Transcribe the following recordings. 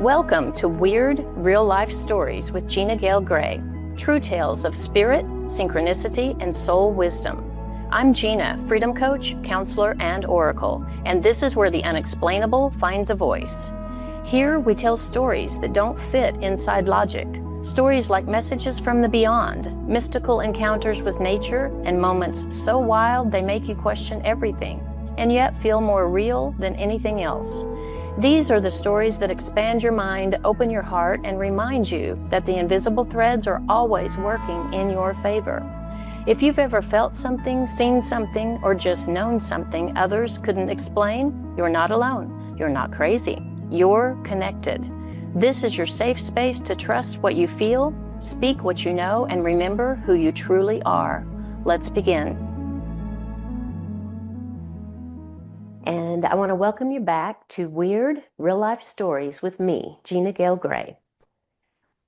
Welcome to Weird Real Life Stories with Gina Gale Gray, true tales of spirit, synchronicity, and soul wisdom. I'm Gina, freedom coach, counselor, and oracle, and this is where the unexplainable finds a voice. Here we tell stories that don't fit inside logic, stories like messages from the beyond, mystical encounters with nature, and moments so wild they make you question everything, and yet feel more real than anything else. These are the stories that expand your mind, open your heart, and remind you that the invisible threads are always working in your favor. If you've ever felt something, seen something, or just known something others couldn't explain, you're not alone. You're not crazy. You're connected. This is your safe space to trust what you feel, speak what you know, and remember who you truly are. Let's begin. And I want to welcome you back to Weird Real Life Stories with me, Gina Gale Gray.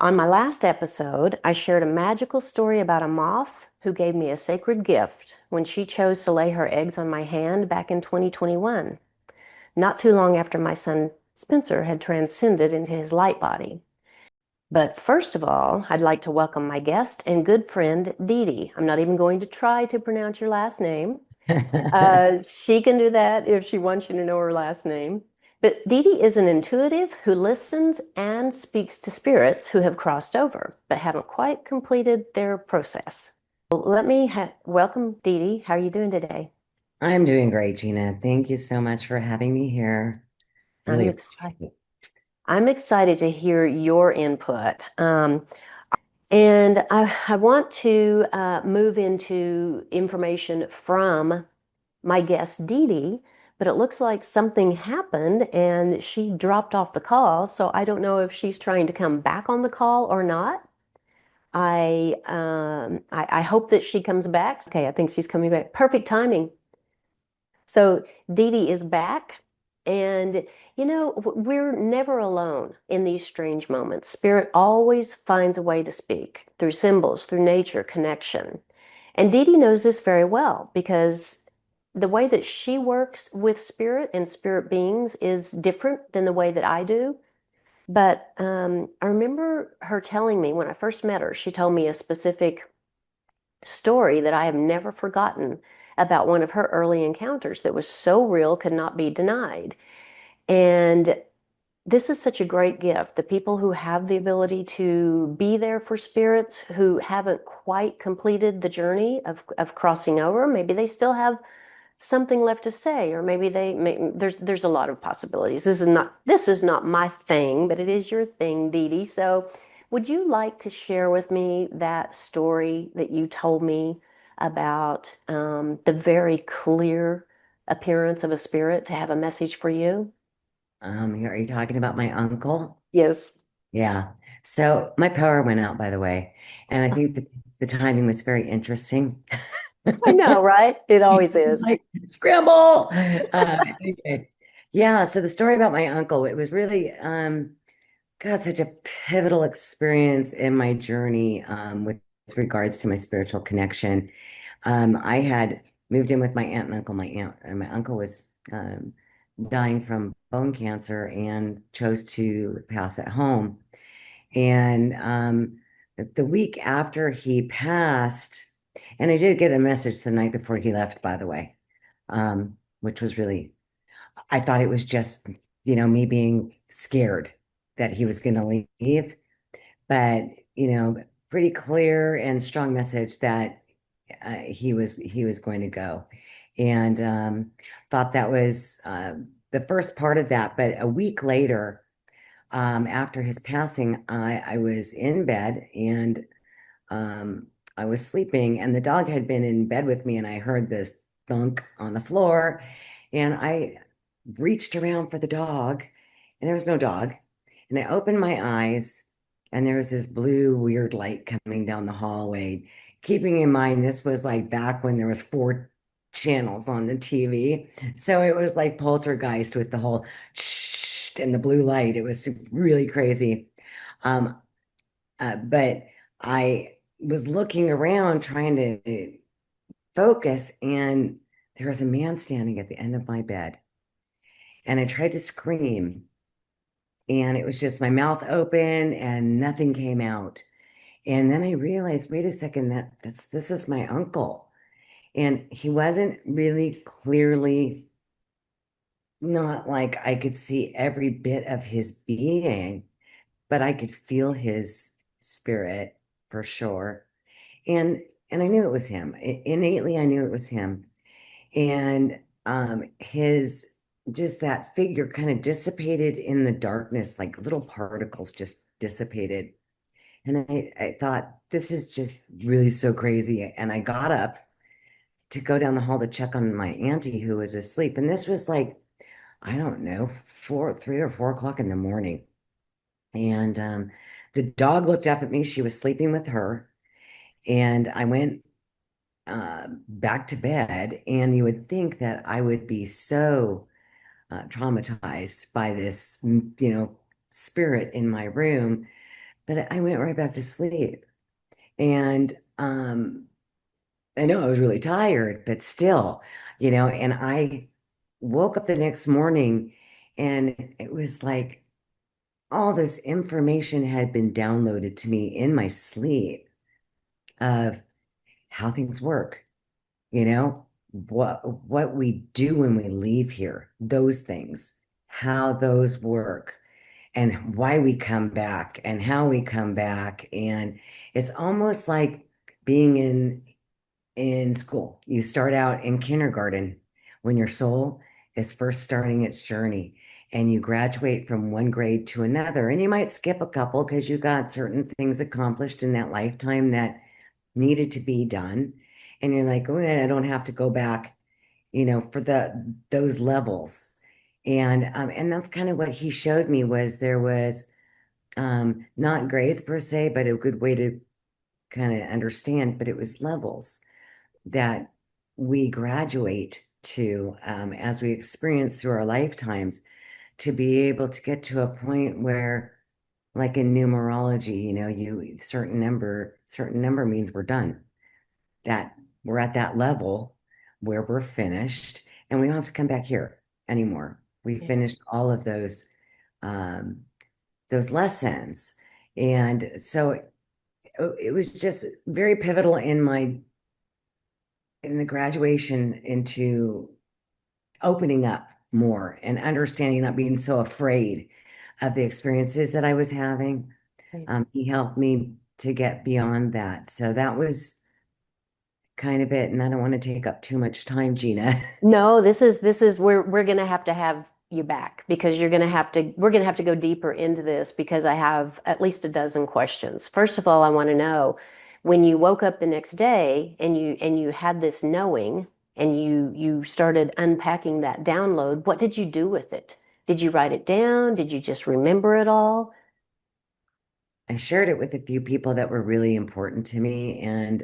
On my last episode, I shared a magical story about a moth who gave me a sacred gift when she chose to lay her eggs on my hand back in 2021, not too long after my son Spencer had transcended into his light body. But first of all, I'd like to welcome my guest and good friend, DeeDee. I'm not even going to try to pronounce your last name. She can do that if she wants you to know her last name. But DeeDee is an intuitive who listens and speaks to spirits who have crossed over, but haven't quite completed their process. Let me welcome DeeDee. How are you doing today? I'm doing great, Gina. Thank you so much for having me here. I'm Really excited. I'm excited to hear your input. And I want to move into information from my guest, DeeDee, but it looks like something happened and she dropped off the call. So I don't know if she's trying to come back on the call or not. I hope that she comes back. Okay, I think she's coming back. Perfect timing. So DeeDee is back. And, we're never alone in these strange moments. Spirit always finds a way to speak through symbols, through nature, connection. And DeeDee knows this very well because the way that she works with spirit and spirit beings is different than the way that I do. But I remember her telling me when I first met her, she told me a specific story that I have never forgotten about one of her early encounters that was so real, could not be denied. And this is such a great gift. The people who have the ability to be there for spirits who haven't quite completed the journey of crossing over, maybe they still have something left to say, or maybe there's a lot of possibilities. This is not my thing, but it is your thing, DeeDee. So would you like to share with me that story that you told me about the very clear appearance of a spirit to have a message for you? are you talking about my uncle? Yes. Yeah. So my power went out, by the way, and I think the timing was very interesting. I know, right? It always is. Like, scramble. Okay. Yeah. So the story about my uncle, it was really, God, such a pivotal experience in my journey, with regards to my spiritual connection. I had moved in with my aunt and uncle. My aunt and my uncle was dying from bone cancer and chose to pass at home. And the week after he passed, and I did get a message the night before he left, by the way, which was really, I thought it was just, me being scared that he was going to leave, but, pretty clear and strong message that he was going to go, and thought that was the first part of that. But a week later, after his passing, I was in bed and I was sleeping, and the dog had been in bed with me, and I heard this thunk on the floor, and I reached around for the dog, and there was no dog. And I opened my eyes, and there was this blue weird light coming down the hallway. Keeping in mind, this was like back when there was four channels on the TV. So it was like poltergeist with the whole shh and the blue light. It was really crazy. Um, but I was looking around trying to focus, and there was a man standing at the end of my bed. And I tried to scream, and it was just my mouth open and nothing came out. And then I realized, wait a second, this is my uncle. And he wasn't really clearly, not like I could see every bit of his being, but I could feel his spirit for sure. And I knew it was him. Innately, I knew it was him. And his just that figure kind of dissipated in the darkness, like little particles just dissipated. And I thought, this is just really so crazy. And I got up to go down the hall to check on my auntie who was asleep. And this was like, I don't know, 3 or 4 o'clock in the morning. And the dog looked up at me. She was sleeping with her. And I went back to bed. And you would think that I would be so traumatized by this, spirit in my room. But I went right back to sleep. And I know I was really tired, but still, and I woke up the next morning and it was like all this information had been downloaded to me in my sleep of how things work, what we do when we leave here, those things, how those work, and why we come back and how we come back. And it's almost like being in school. You start out in kindergarten when your soul is first starting its journey, and you graduate from one grade to another. And you might skip a couple because you got certain things accomplished in that lifetime that needed to be done. And you're like, oh, I don't have to go back, for those levels. And that's kind of what he showed me was there was not grades per se, but a good way to kind of understand, but it was levels that we graduate to as we experience through our lifetimes to be able to get to a point where, like in numerology, you certain number means we're done, that we're at that level where we're finished and we don't have to come back here anymore. We Yeah. finished all of um, those lessons. And so it was just very pivotal in the graduation into opening up more and understanding, not being so afraid of the experiences that I was having. Right. He helped me to get beyond that. So that was kind of it. And I don't want to take up too much time, Gina. No, this is we're gonna have to have you back because we're gonna have to go deeper into this because I have at least a dozen questions. First of all, I want to know when you woke up the next day and you had this knowing and you started unpacking that download, what did you do with it? Did you write it down? Did you just remember it all? I shared it with a few people that were really important to me, and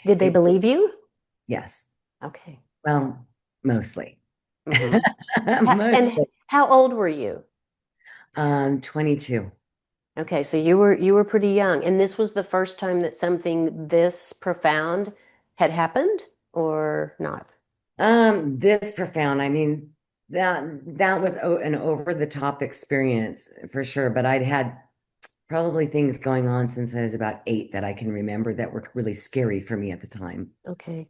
Did they it believe was, you? yes, Okay. well, mostly. Hmm. And Mostly. how old were you? 22. Okay, so you were pretty young, and this was the first time that something this profound had happened, or not? This profound. I mean, that was an over the top experience for sure, but I'd had probably things going on since I was about 8 that I can remember that were really scary for me at the time. Okay.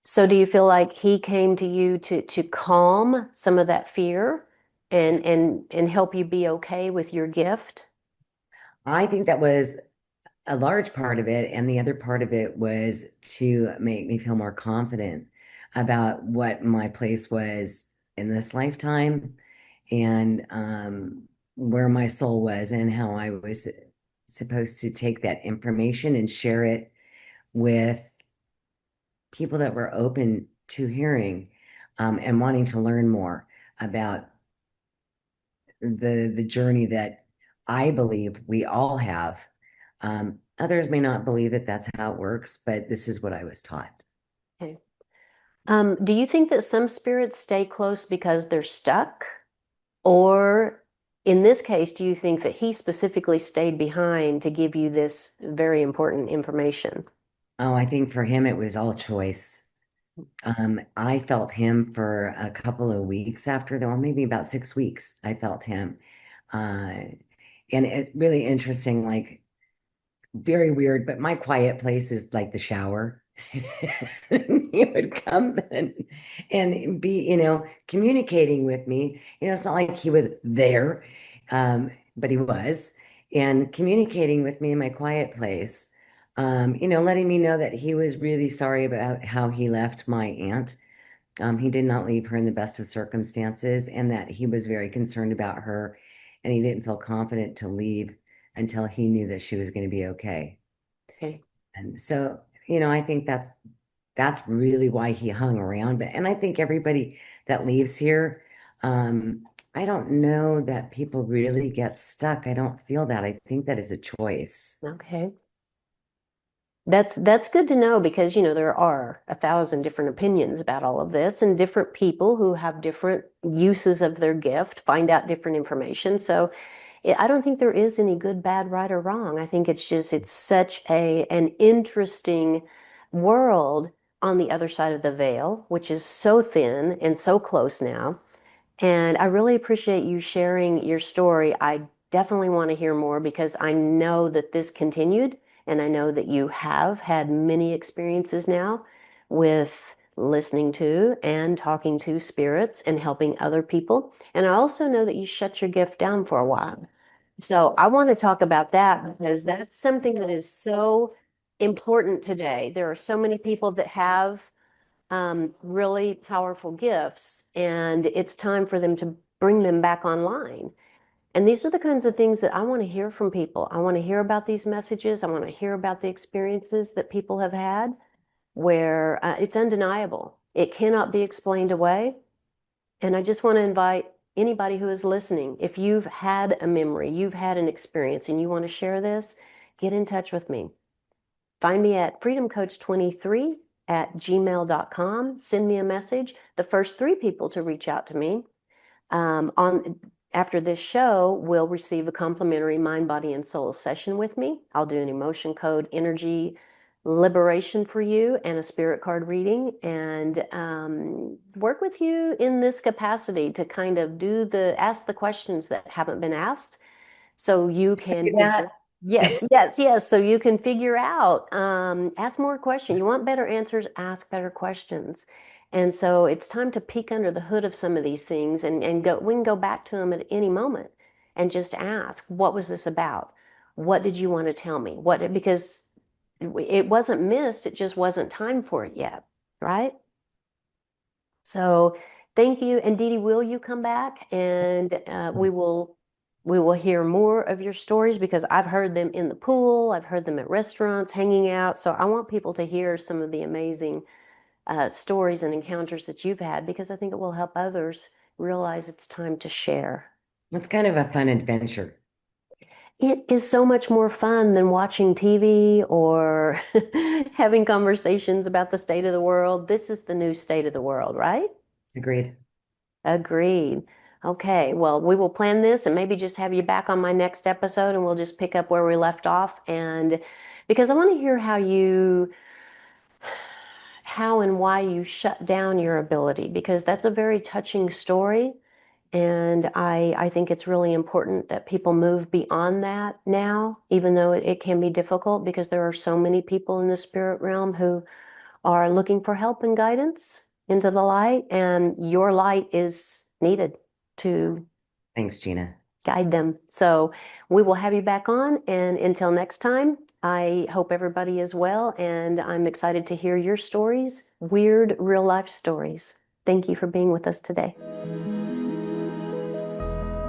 So do you feel like he came to you to calm some of that fear and help you be okay with your gift? I think that was a large part of it, and the other part of it was to make me feel more confident about what my place was in this lifetime, and where my soul was and how I was supposed to take that information and share it with people that were open to hearing, and wanting to learn more about the journey that I believe we all have. Others may not believe that that's how it works, but this is what I was taught. Okay. Do you think that some spirits stay close because they're stuck? Or in this case, do you think that he specifically stayed behind to give you this very important information? Oh, I think for him it was all choice. I felt him for a couple of weeks after that, or maybe about 6 weeks. I felt him. Uh, and it really interesting, like very weird, but my quiet place is like the shower. He would come and be, communicating with me. It's not like he was there, but he was, and communicating with me in my quiet place. Letting me know that he was really sorry about how he left my aunt. He did not leave her in the best of circumstances, and that he was very concerned about her, and he didn't feel confident to leave until he knew that she was going to be okay. Okay. And so, I think that's really why he hung around. And I think everybody that leaves here, I don't know that people really get stuck. I don't feel that. I think that it's a choice. Okay. That's good to know because, there are 1,000 different opinions about all of this, and different people who have different uses of their gift find out different information. So I don't think there is any good, bad, right, or wrong. I think it's such an interesting world on the other side of the veil, which is so thin and so close now. And I really appreciate you sharing your story. I definitely want to hear more because I know that this continued, and I know that you have had many experiences now with listening to and talking to spirits and helping other people. And I also know that you shut your gift down for a while. So I want to talk about that because that's something that is so important today. There are so many people that have really powerful gifts, and it's time for them to bring them back online. And these are the kinds of things that I want to hear from people. I want to hear about these messages. I want to hear about the experiences that people have had where it's undeniable. It cannot be explained away. And I just want to invite anybody who is listening, if you've had a memory, you've had an experience, and you want to share this, get in touch with me. Find me at freedomcoach23@gmail.com. Send me a message. The first 3 people to reach out to me after this show will receive a complimentary mind, body, and soul session with me. I'll do an emotion code energy liberation for you and a spirit card reading, and work with you in this capacity to kind of ask the questions that haven't been asked, so you can That yes, yes, yes. So you can figure out, ask more questions. You want better answers, ask better questions. And so it's time to peek under the hood of some of these things, and we can go back to them at any moment and just ask, what was this about? What did you want to tell me? Because it wasn't missed, it just wasn't time for it yet, right? So thank you. And DeeDee, will you come back and we will hear more of your stories, because I've heard them in the pool, I've heard them at restaurants, hanging out. So I want people to hear some of the amazing stories and encounters that you've had, because I think it will help others realize it's time to share. it's kind of a fun adventure. It is so much more fun than watching TV or having conversations about the state of the world. This is the new state of the world, right? Agreed. Agreed. Okay, well, we will plan this and maybe just have you back on my next episode, and we'll just pick up where we left off. And because I want to hear how and why you shut down your ability, because that's a very touching story. And I think it's really important that people move beyond that now, even though it can be difficult, because there are so many people in the spirit realm who are looking for help and guidance into the light, and your light is needed to Thanks, Gina. guide them. So we will have you back on, and until next time, I hope everybody is well, and I'm excited to hear your stories, weird real life stories. Thank you for being with us today.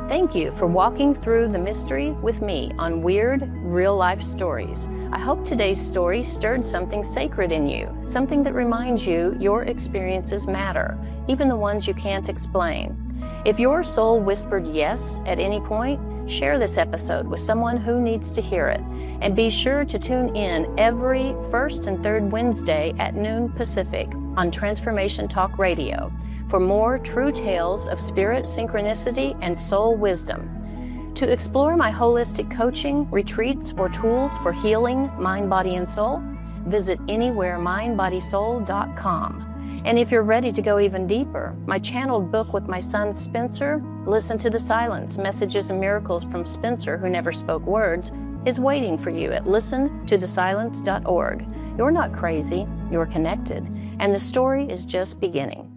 Thank you for walking through the mystery with me on Weird Real Life Stories. I hope today's story stirred something sacred in you, something that reminds you your experiences matter, even the ones you can't explain. If your soul whispered yes at any point, share this episode with someone who needs to hear it. And be sure to tune in every first and third Wednesday at noon Pacific on Transformation Talk Radio for more true tales of spirit, synchronicity, and soul wisdom. To explore my holistic coaching, retreats, or tools for healing mind, body, and soul, visit anywheremindbodysoul.com. And if you're ready to go even deeper, my channeled book with my son Spencer, Listen to the Silence, Messages and Miracles from Spencer Who Never Spoke Words, is waiting for you at listentothesilence.org. You're not crazy, you're connected, and the story is just beginning.